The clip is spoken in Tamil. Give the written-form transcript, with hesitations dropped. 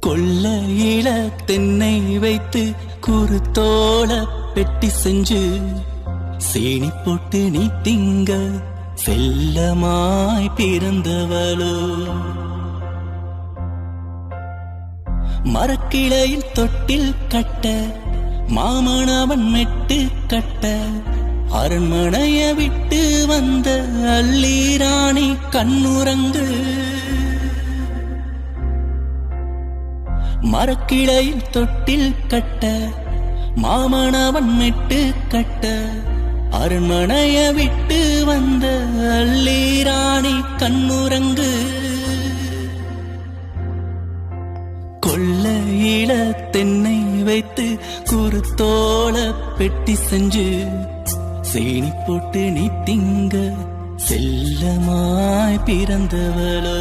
கொல்லையில தென்னை வைத்து குருத்தோல பெட்டி செஞ்சு சீனி போட்டு நீ திங்க செல்லமாய் பிறந்தவளோ. மரக்கிளையில் தொட்டில் கட்ட மாமனவன் மெட்டு கட்ட அரண்மனைய விட்டு வந்த அல்லீராணி கண்ணுறங்கு. மரக்கிளையில் தொட்டில் கட்ட மாமனவன் மெட்டு கட்ட அரண்மனைய விட்டு வந்த அல்லீராணி கண்ணுறங்கு. கொல்லையில தென்னை வைத்து குருத்தோல பெட்டி செஞ்சு சீனி போட்டு நீ திங்க செல்லமாய் பிறந்தவளோ.